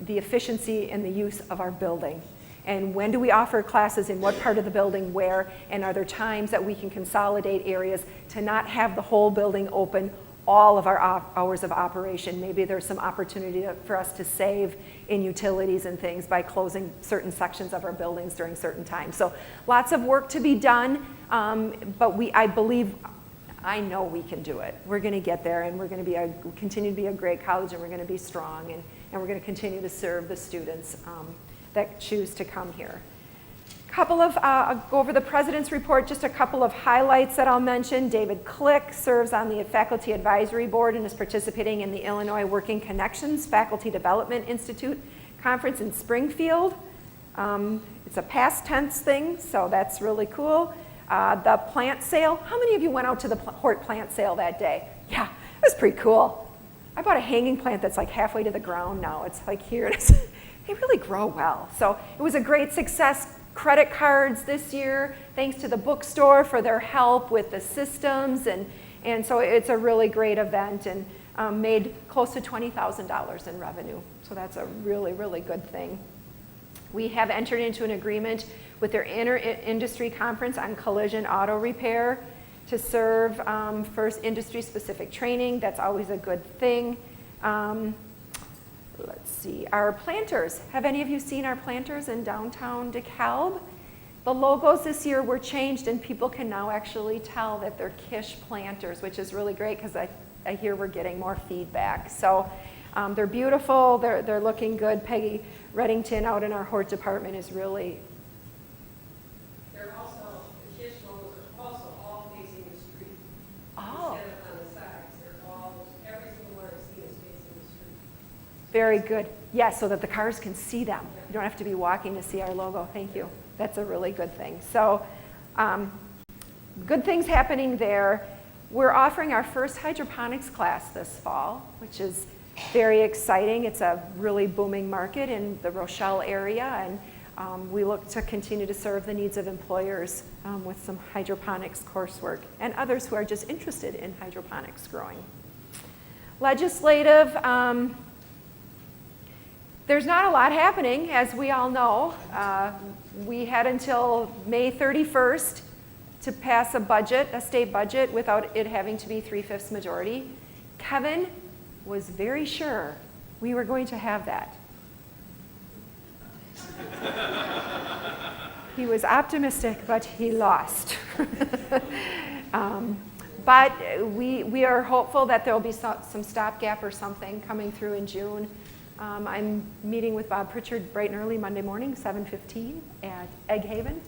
the efficiency and the use of our building. And when do we offer classes in what part of the building, where, and are there times that we can consolidate areas to not have the whole building open all of our hours of operation? Maybe there's some opportunity for us to save in utilities and things by closing certain sections of our buildings during certain times. So lots of work to be done, but I know we can do it. We're going to get there, and we're going to continue to be a great college, and we're going to be strong, and we're going to continue to serve the students that choose to come here. I'll go over the President's report, just a couple of highlights that I'll mention. David Click serves on the Faculty Advisory Board and is participating in the Illinois Working Connections Faculty Development Institute Conference in Springfield. It's a past tense thing, so that's really cool. The plant sale, how many of you went out to the Hort plant sale that day? Yeah, it was pretty cool. I bought a hanging plant that's like halfway to the ground now. It's like here, they really grow well. So it was a great success. Credit cards this year, thanks to the bookstore for their help with the systems, and so it's a really great event, and made close to $20,000 in revenue. So that's a really, really good thing. We have entered into an agreement with their inter-industry conference on collision auto repair to serve for industry-specific training. That's always a good thing. Let's see, our planters. Have any of you seen our planters in downtown DeKalb? The logos this year were changed, and people can now actually tell that they're Kish planters, which is really great because I hear we're getting more feedback. So they're beautiful, they're looking good. Peggy Reddington out in our Hort department is really... They're also, the Kish logos are also all facing the street. Oh. Instead of on the sides, they're all, every single one is seen as facing the street. Very good. Yes, so that the cars can see them. You don't have to be walking to see our logo. Thank you. That's a really good thing. So good things happening there. We're offering our first hydroponics class this fall, which is very exciting. It's a really booming market in the Rochelle area, and we look to continue to serve the needs of employers with some hydroponics coursework and others who are just interested in hydroponics growing. Legislative, there's not a lot happening, as we all know. We had until May 31st to pass a state budget, without it having to be 3/5 majority. Kevin was very sure we were going to have that. He was optimistic, but he lost. But we are hopeful that there will be some stopgap or something coming through in June. I'm meeting with Bob Pritchard bright and early Monday morning, 7:15 at Egg Haven.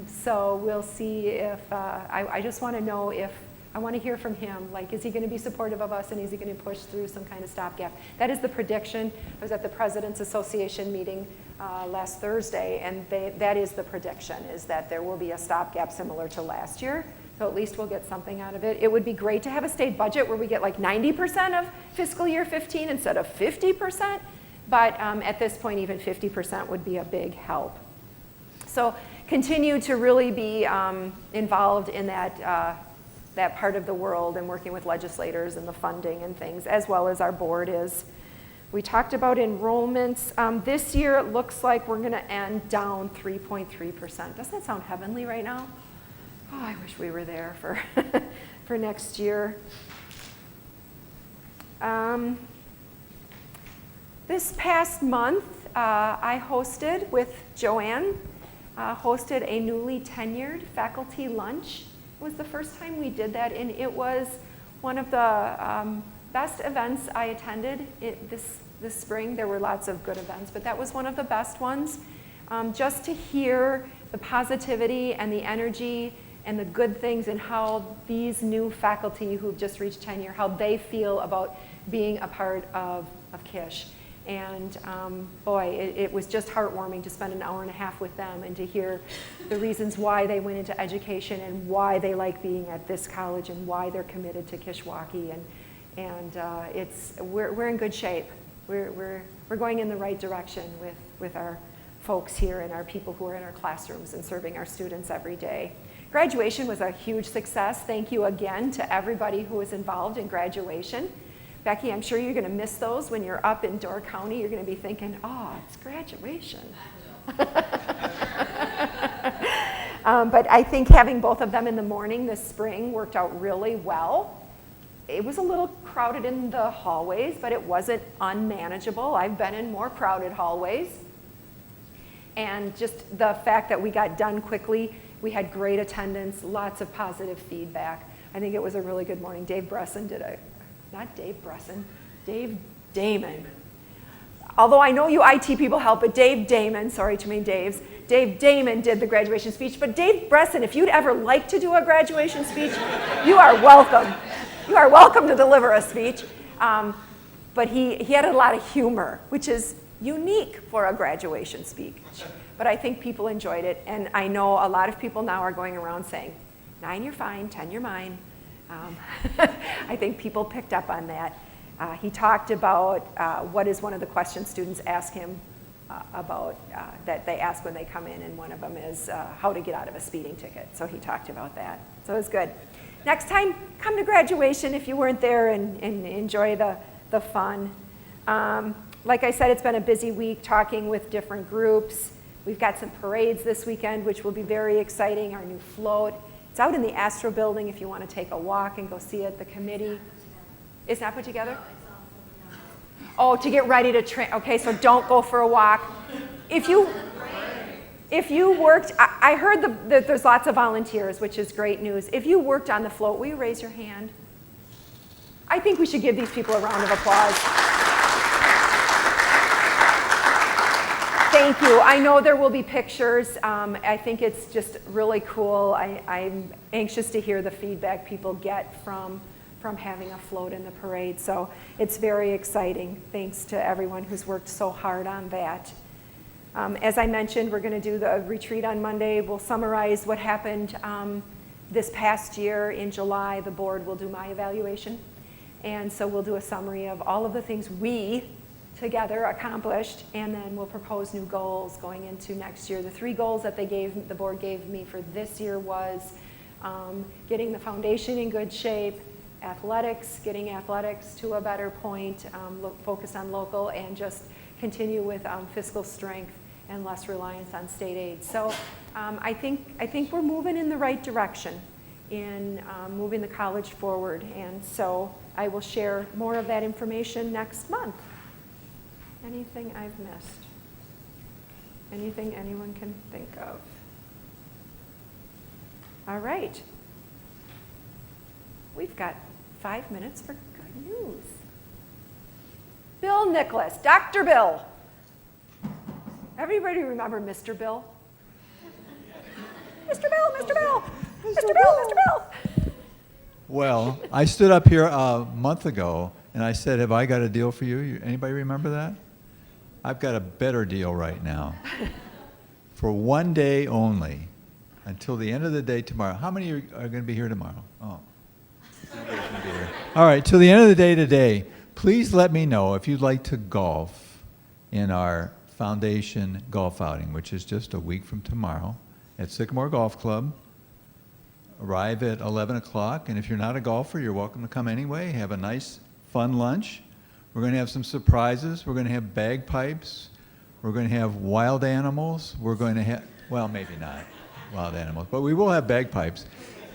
So we'll see if, I just want to know if, I want to hear from him, like, is he going to be supportive of us, and is he going to push through some kind of stopgap? That is the prediction. I was at the President's Association meeting last Thursday, and that is the prediction, is that there will be a stopgap similar to last year. So at least we'll get something out of it. It would be great to have a state budget where we get like 90% of fiscal year 15 instead of 50%, but at this point, even 50% would be a big help. So continue to really be involved in that part of the world and working with legislators and the funding and things, as well as our board is. We talked about enrollments. This year, it looks like we're gonna end down 3.3%. Doesn't that sound heavenly right now? Oh, I wish we were there for next year. This past month, I hosted with Joanne, hosted a newly tenured faculty lunch. It was the first time we did that, and it was one of the best events I attended this spring. There were lots of good events, but that was one of the best ones. Just to hear the positivity and the energy and the good things and how these new faculty who've just reached tenure, how they feel about being a part of Kish. And boy, it was just heartwarming to spend an hour and a half with them and to hear the reasons why they went into education and why they like being at this college and why they're committed to Kishwaukee. And we're in good shape. We're going in the right direction with our folks here and our people who are in our classrooms and serving our students every day. Graduation was a huge success. Thank you again to everybody who was involved in graduation. Becky, I'm sure you're going to miss those when you're up in Door County. You're going to be thinking, oh, it's graduation. But I think having both of them in the morning this spring worked out really well. It was a little crowded in the hallways, but it wasn't unmanageable. I've been in more crowded hallways. And just the fact that we got done quickly, we had great attendance, lots of positive feedback. I think it was a really good morning. Dave Damon. Although I know you IT people help, but Dave Damon, sorry too many Daves, Dave Damon did the graduation speech. But Dave Bresson, if you'd ever like to do a graduation speech, you are welcome. You are welcome to deliver a speech. But he had a lot of humor, which is unique for a graduation speech. But I think people enjoyed it, and I know a lot of people now are going around saying, 9 you're fine, 10 you're mine. I think people picked up on that. He talked about what is one of the questions students ask him about that they ask when they come in, and one of them is how to get out of a speeding ticket. So he talked about that. So it was good. Next time, come to graduation if you weren't there and enjoy the fun. Like I said, it's been a busy week talking with different groups. We've got some parades this weekend, which will be very exciting, our new float. It's out in the Astro building if you want to take a walk and go see it. The committee. It's not put together? Oh, to get ready to train. Okay, so don't go for a walk. If you worked, I heard that there's lots of volunteers, which is great news. If you worked on the float, will you raise your hand? I think we should give these people a round of applause. Thank you. I know there will be pictures. I think it's just really cool. I'm anxious to hear the feedback people get from having a float in the parade. So it's very exciting. Thanks to everyone who's worked so hard on that. As I mentioned, we're going to do the retreat on Monday. We'll summarize what happened this past year. In July, the board will do my evaluation. And so we'll do a summary of all of the things we together accomplished, and then we'll propose new goals going into next year. The 3 goals that the board gave me for this year was getting the foundation in good shape, getting athletics to a better point, focus on local, and just continue with fiscal strength and less reliance on state aid. So I think we're moving in the right direction in moving the college forward, and so I will share more of that information next month. Anything I've missed? Anything anyone can think of? All right. We've got 5 minutes for good news. Bill Nicholas, Dr. Bill. Everybody remember Mr. Bill? Mr. Bill, Mr. Bill, Mr. Bill, Mr. Bill. Well, I stood up here a month ago and I said, have I got a deal for you? Anybody remember that? I've got a better deal right now. For 1 day only, until the end of the day tomorrow. How many are going to be here tomorrow? Oh. Nobody's going to be here. All right, till the end of the day today, please let me know if you'd like to golf in our foundation golf outing, which is just a week from tomorrow at Sycamore Golf Club. Arrive at 11 o'clock, and if you're not a golfer, you're welcome to come anyway. Have a nice, fun lunch. We're going to have some surprises. We're going to have bagpipes. We're going to have wild animals. We're going to have, well, maybe not wild animals, but we will have bagpipes.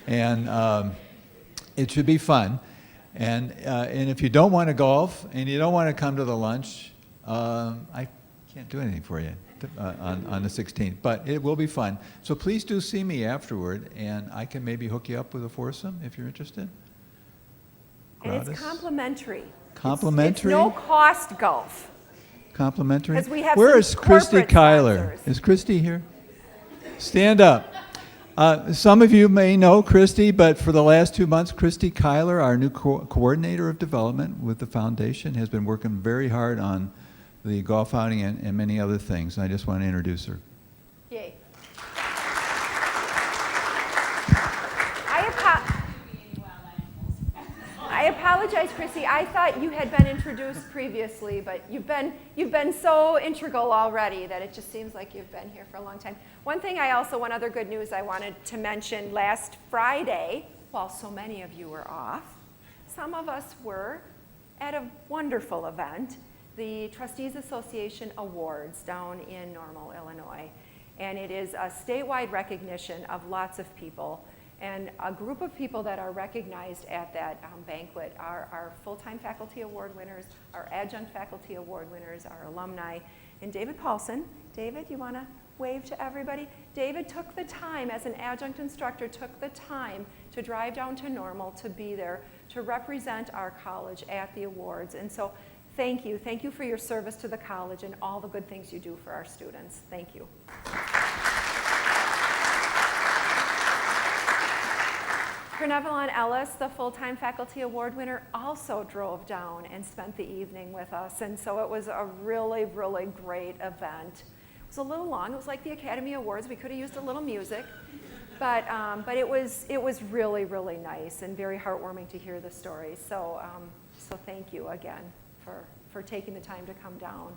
And it should be fun. And if you don't want to golf and you don't want to come to the lunch, I can't do anything for you on the 16th, but it will be fun. So please do see me afterward, and I can maybe hook you up with a foursome if you're interested. And it's Gratis? complimentary. Complimentary? It's no cost golf. Complimentary? 'Cause we have Where some is Christy corporate Kyler? sponsors. Is Christy here? Stand up. Some of you may know Christy, but for the last 2 months, Christy Kyler, our new coordinator of development with the foundation, has been working very hard on the golf outing and many other things. And I just want to introduce her. Yay. I apologize, Chrissy. I thought you had been introduced previously, but you've been so integral already that it just seems like you've been here for a long time. One other good news I wanted to mention, last Friday, while so many of you were off, some of us were at a wonderful event, the Trustees Association Awards down in Normal, Illinois. And it is a statewide recognition of lots of people. And a group of people that are recognized at that banquet are our full-time faculty award winners, our adjunct faculty award winners, our alumni, and David Paulson. David, you want to wave to everybody? David took the time, as an adjunct instructor, took the time to drive down to Normal to be there, to represent our college at the awards. And so thank you. Thank you for your service to the college and all the good things you do for our students. Thank you. Kernevalon Ellis, the full-time faculty award winner, also drove down and spent the evening with us. And so it was a really, really great event. It was a little long. It was like the Academy Awards. We could have used a little music. But it was really, really nice and very heartwarming to hear the story. So thank you again for taking the time to come down.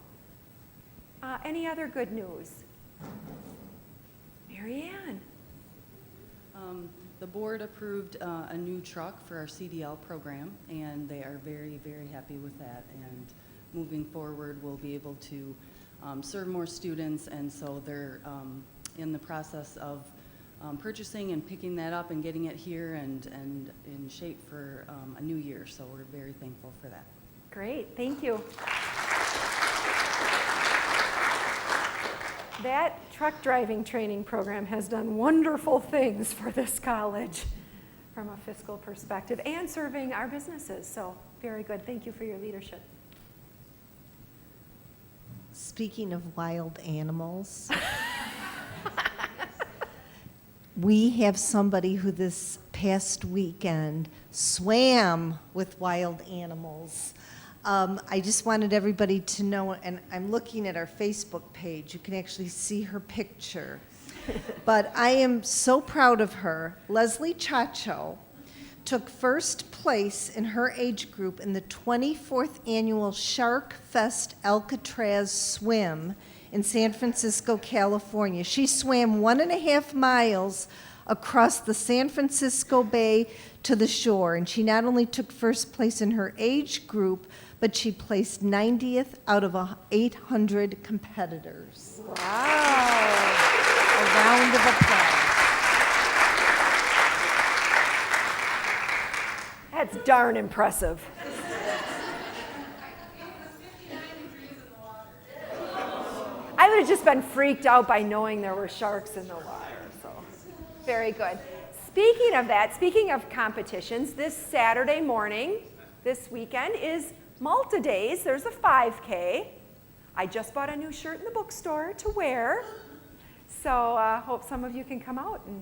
Any other good news? Mary Ann. The board approved a new truck for our CDL program, and they are very, very happy with that. And moving forward, we'll be able to serve more students, and so they're in the process of purchasing and picking that up and getting it here and in shape for a new year. So we're very thankful for that. Great, thank you. That truck driving training program has done wonderful things for this college from a fiscal perspective and serving our businesses. So very good. Thank you for your leadership. Speaking of wild animals, we have somebody who this past weekend swam with wild animals. I just wanted everybody to know, and I'm looking at our Facebook page, you can actually see her picture. But I am so proud of her. Leslie Chacho took first place in her age group in the 24th annual Shark Fest Alcatraz Swim in San Francisco, California. She swam 1.5 miles across the San Francisco Bay to the shore, and she not only took first place in her age group, but she placed 90th out of 800 competitors. Wow. A round of applause. That's darn impressive. I would have just been freaked out by knowing there were sharks in the water. So, very good. Speaking of that, speaking of competitions, this Saturday morning, this weekend, is Malta Days. There's a 5K. I just bought a new shirt in the bookstore to wear. So hope some of you can come out and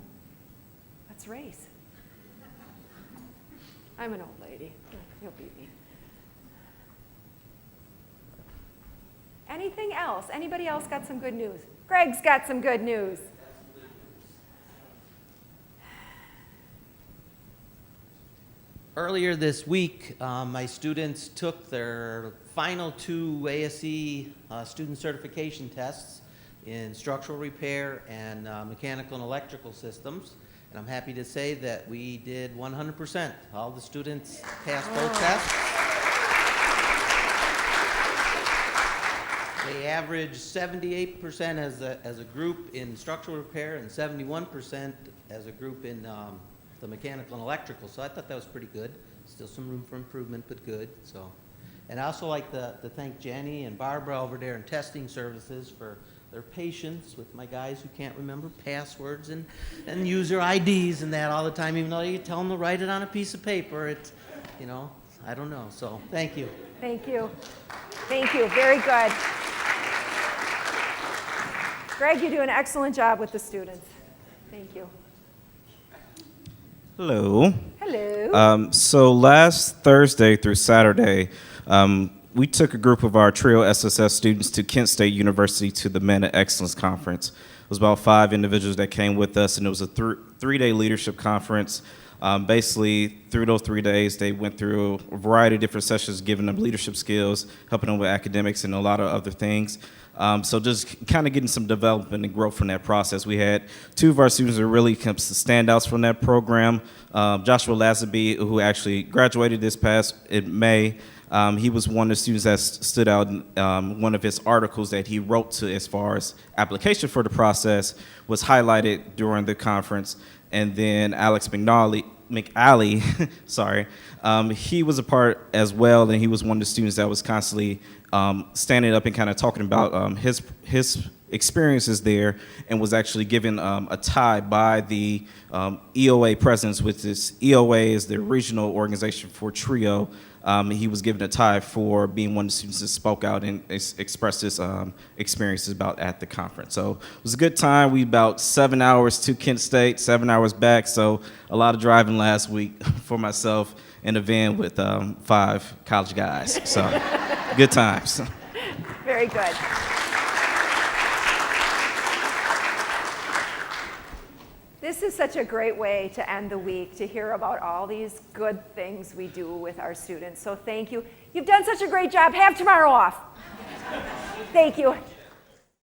let's race. I'm an old lady. You'll beat me. Anything else? Anybody else got some good news? Greg's got some good news. Earlier this week, my students took their final 2 ASE student certification tests in structural repair and mechanical and electrical systems. And I'm happy to say that we did 100%. All the students passed both tests. They averaged 78% as a group in structural repair and 71% as a group in the mechanical and electrical. So I thought that was pretty good. Still some room for improvement, but good. So And I also like to thank Jenny and Barbara over there in testing services for their patience with my guys who can't remember passwords and user IDs and that all the time, even though you tell them to write it on a piece of paper. It's, you know, I don't know. So thank you. Thank you. Thank you. Very good. Greg, you do an excellent job with the students. Thank you. Hello. Hello. So last Thursday through Saturday, we took a group of our TRIO SSS students to Kent State University to the Men of Excellence Conference. It was about 5 individuals that came with us, and it was a three-day leadership conference. Basically, through those 3 days, they went through a variety of different sessions, giving them leadership skills, helping them with academics, and a lot of other things. So just kind of getting some development and growth from that process. We had 2 of our students that really kept standouts from that program. Joshua Lazenby, who actually graduated this past in May. He was one of the students that stood out in one of his articles that he wrote to as far as application for the process was highlighted during the conference. And then Alex McAley, sorry, he was a part as well, and he was one of the students that was constantly standing up and kind of talking about his experiences there, and was actually given a tie by the EOA presidents, which is EOA is the regional organization for TRIO. He was given a tie for being one of the students that spoke out and expressed his experiences about at the conference. So it was a good time. We about 7 hours to Kent State, 7 hours back. So a lot of driving last week for myself in a van with 5 college guys. So good times. Very good. This is such a great way to end the week, to hear about all these good things we do with our students. So thank you. You've done such a great job. Have tomorrow off. Thank you.